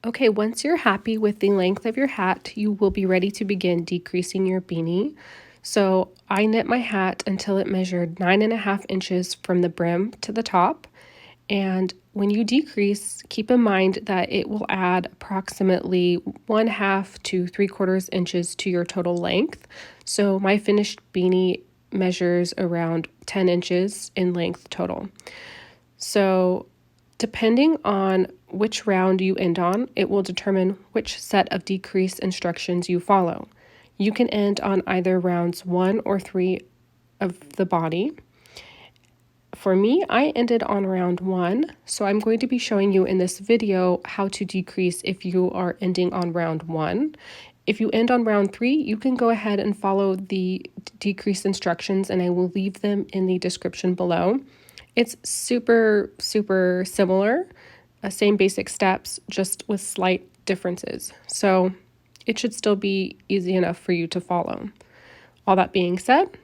Okay, once you're happy with the length of your hat, you will be ready to begin decreasing your beanie. So I knit my hat until it measured 9.5 inches from the brim to the top. And when you decrease, keep in mind that it will add approximately 1/2 to 3/4 inches to your total length. So my finished beanie measures around 10 inches in length total. So depending on which round you end on, it will determine which set of decrease instructions you follow. You can end on either rounds 1 or 3 of the body. For me, I ended on round 1, so I'm going to be showing you in this video how to decrease if you are ending on round 1. If you end on round 3, you can go ahead and follow the decrease instructions, and I will leave them in the description below. It's super similar, same basic steps, just with slight differences. So it should still be easy enough for you to follow. All that being said,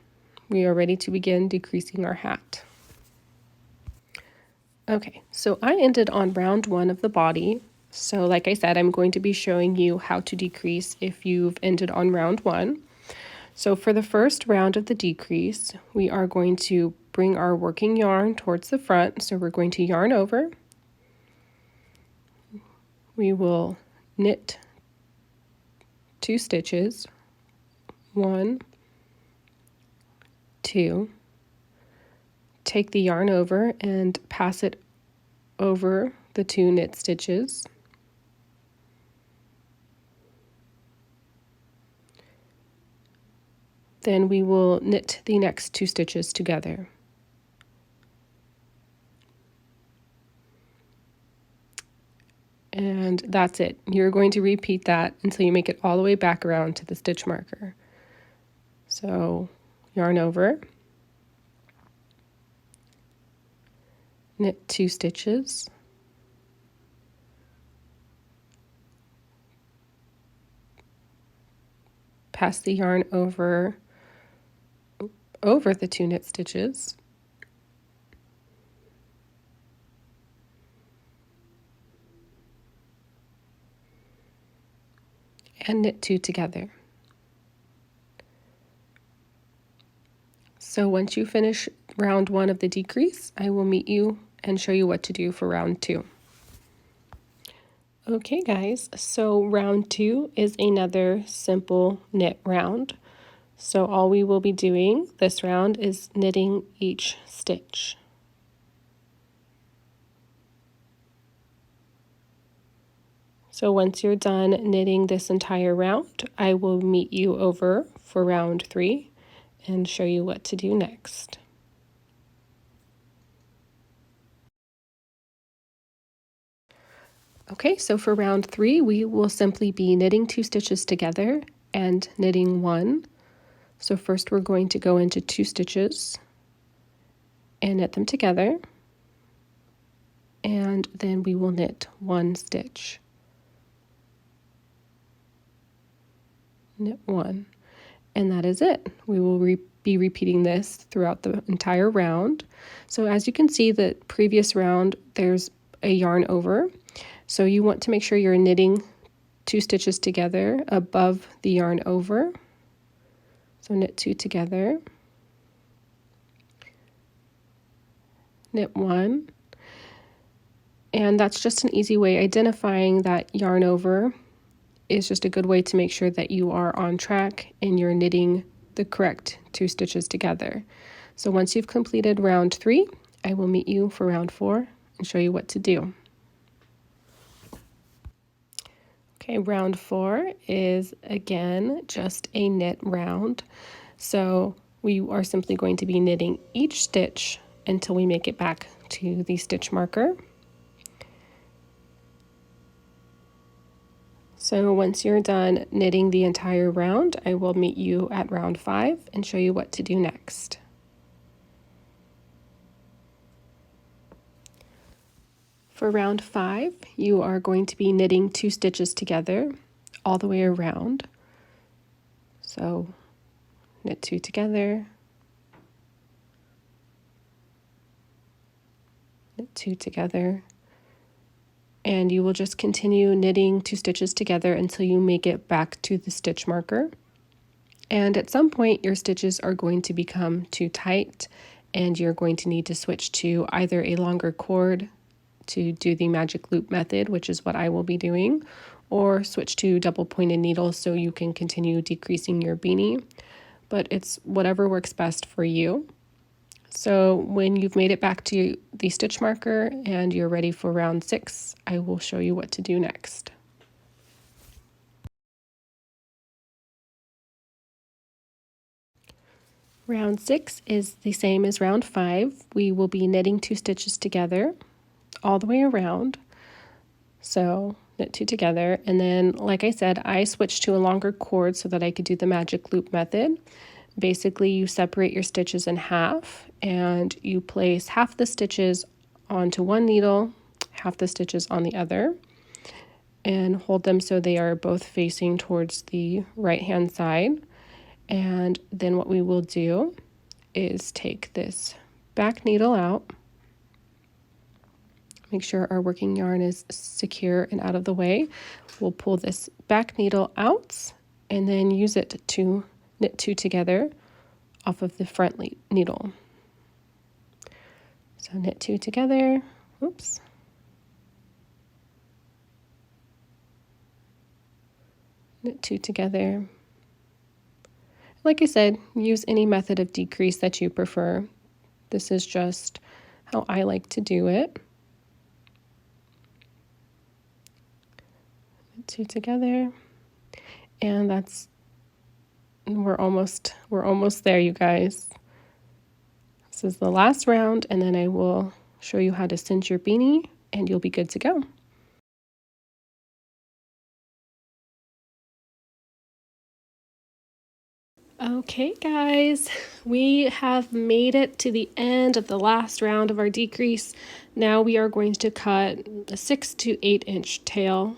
we are ready to begin decreasing our hat. Okay, so I ended on round 1 of the body. So like I said, I'm going to be showing you how to decrease if you've ended on round 1. So for the first round of the decrease, we are going to bring our working yarn towards the front. So we're going to yarn over. We will knit 2 stitches, 1, 2, take the yarn over and pass it over the 2 knit stitches. Then we will knit the next 2 stitches together. And that's it. You're going to repeat that until you make it all the way back around to the stitch marker. So yarn over, knit 2 stitches, pass the yarn over the 2 knit stitches, and knit 2 together. So once you finish round 1 of the decrease, I will meet you and show you what to do for round 2. Okay guys, so round 2 is another simple knit round. So all we will be doing this round is knitting each stitch. So once you're done knitting this entire round, I will meet you over for round 3 and show you what to do next. Okay, so for round 3, we will simply be knitting 2 stitches together and knitting 1. So first we're going to go into 2 stitches and knit them together, and then we will knit 1 stitch. Knit 1, and that is it. We will be repeating this throughout the entire round. So as you can see, the previous round, there's a yarn over. So you want to make sure you're knitting 2 stitches together above the yarn over. So knit 2 together, knit 1, and that's just an easy way. Identifying that yarn over is just a good way to make sure that you are on track and you're knitting the correct 2 stitches together. So once you've completed round 3, I will meet you for round 4 and show you what to do. Okay, round 4 is again just a knit round. So we are simply going to be knitting each stitch until we make it back to the stitch marker. So once you're done knitting the entire round, I will meet you at round 5 and show you what to do next. For round 5, you are going to be knitting 2 stitches together all the way around. So knit 2 together, knit 2 together, and you will just continue knitting 2 stitches together until you make it back to the stitch marker. And at some point your stitches are going to become too tight and you're going to need to switch to either a longer cord to do the magic loop method, which is what I will be doing, or switch to double pointed needles so you can continue decreasing your beanie, but it's whatever works best for you. So when you've made it back to the stitch marker and you're ready for round 6, I will show you what to do next. Round 6 is the same as round 5. We will be knitting 2 stitches together all the way around. So knit 2 together, and then like I said, I switched to a longer cord so that I could do the magic loop method. Basically, you separate your stitches in half and you place half the stitches onto one needle, half the stitches on the other, and hold them so they are both facing towards the right hand side. And then what we will do is take this back needle out, make sure our working yarn is secure and out of the way. We'll pull this back needle out and then use it to knit 2 together off of the front needle. So knit 2 together, oops. Knit 2 together. Like I said, use any method of decrease that you prefer. This is just how I like to do it. Knit 2 together, and we're almost there, you guys. This is the last round, and then I will show you how to cinch your beanie, and you'll be good to go. Okay guys, we have made it to the end of the last round of our decrease. Now we are going to cut a 6 to 8 inch tail.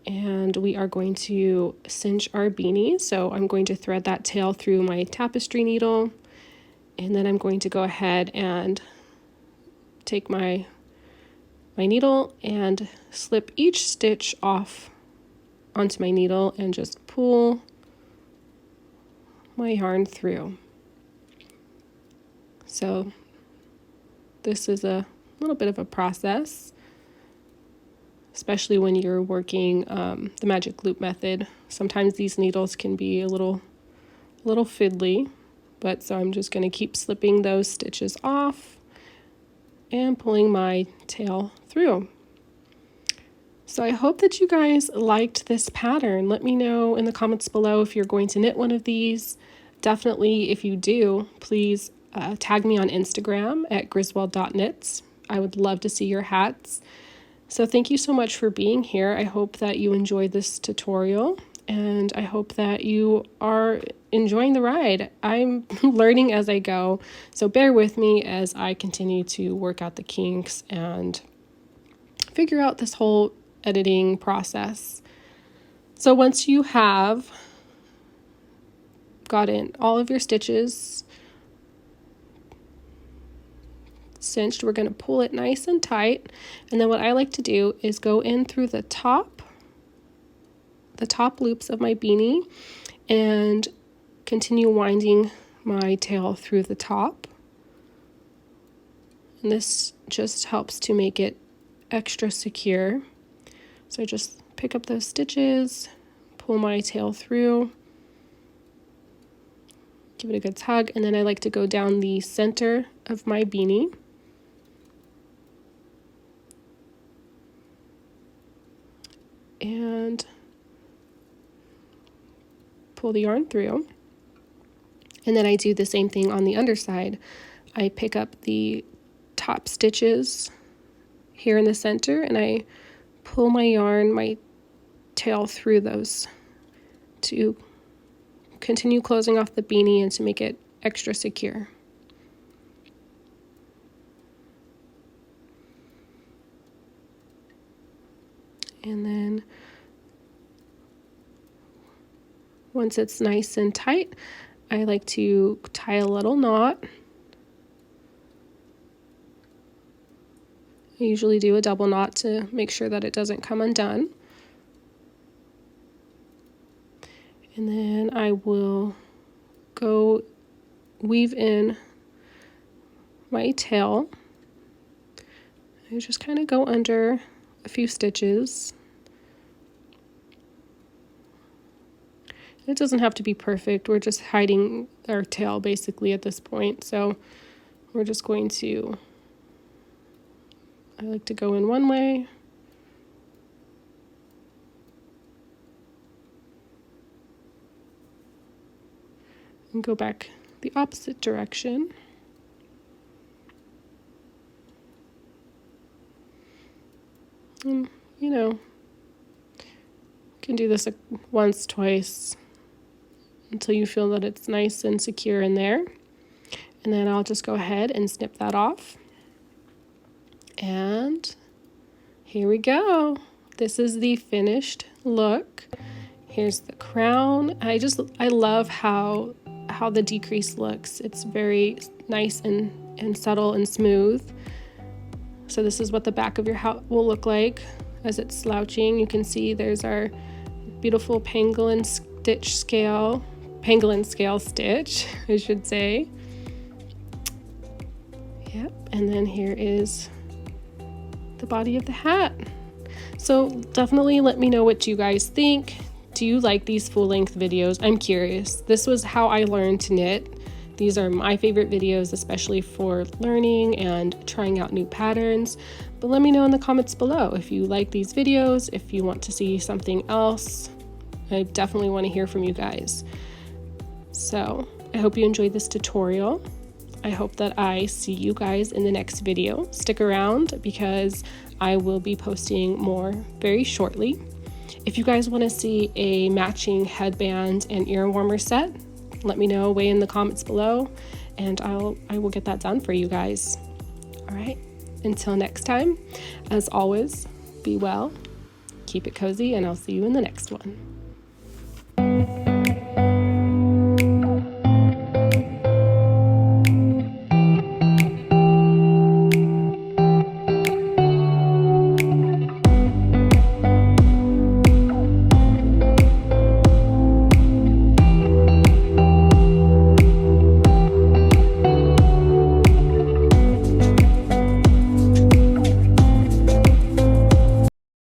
And we are going to cinch our beanie. So I'm going to thread that tail through my tapestry needle, and then I'm going to go ahead and take my needle and slip each stitch off onto my needle and just pull my yarn through. So this is a little bit of a process, especially when you're working the magic loop method. Sometimes these needles can be a little fiddly, but so I'm just going to keep slipping those stitches off and pulling my tail through. So I hope that you guys liked this pattern. Let me know in the comments below if you're going to knit one of these. Definitely, if you do, please tag me on Instagram at griswold.knits. I would love to see your hats. So thank you so much for being here. I hope that you enjoyed this tutorial, and I hope that you are enjoying the ride. I'm learning as I go, so bear with me as I continue to work out the kinks and figure out this whole editing process. So once you have gotten all of your stitches cinched, we're going to pull it nice and tight, and then what I like to do is go in through the top loops of my beanie and continue winding my tail through the top, and this just helps to make it extra secure. So I just pick up those stitches, pull my tail through, give it a good tug, and then I like to go down the center of my beanie and pull the yarn through. And then I do the same thing on the underside. I pick up the top stitches here in the center and I pull my tail through those to continue closing off the beanie and to make it extra secure. And then once it's nice and tight, I like to tie a little knot I usually do a double knot to make sure that it doesn't come undone. And then I will go weave in my tail. I just kind of go under a few stitches. It doesn't have to be perfect. We're just hiding our tail basically at this point. So we're just going to, I like to go in one way. And go back the opposite direction. And, you know, you can do this once, twice, until you feel that it's nice and secure in there. And then I'll just go ahead and snip that off. And here we go. This is the finished look. Here's the crown. I love how the decrease looks. It's very nice and subtle and smooth. So this is what the back of your hat will look like as it's slouching. You can see there's our beautiful pangolin scale stitch, I should say. Yep, and then here is the body of the hat. So definitely let me know what you guys think. Do you like these full-length videos? I'm curious. This was how I learned to knit. These are my favorite videos, especially for learning and trying out new patterns. But let me know in the comments below if you like these videos, if you want to see something else. I definitely want to hear from you guys. So I hope you enjoyed this tutorial. I hope that I see you guys in the next video. Stick around because I will be posting more very shortly. If you guys want to see a matching headband and ear warmer set, let me know way in the comments below, and I will get that done for you guys. All right, until next time, as always, be well, keep it cozy, and I'll see you in the next one.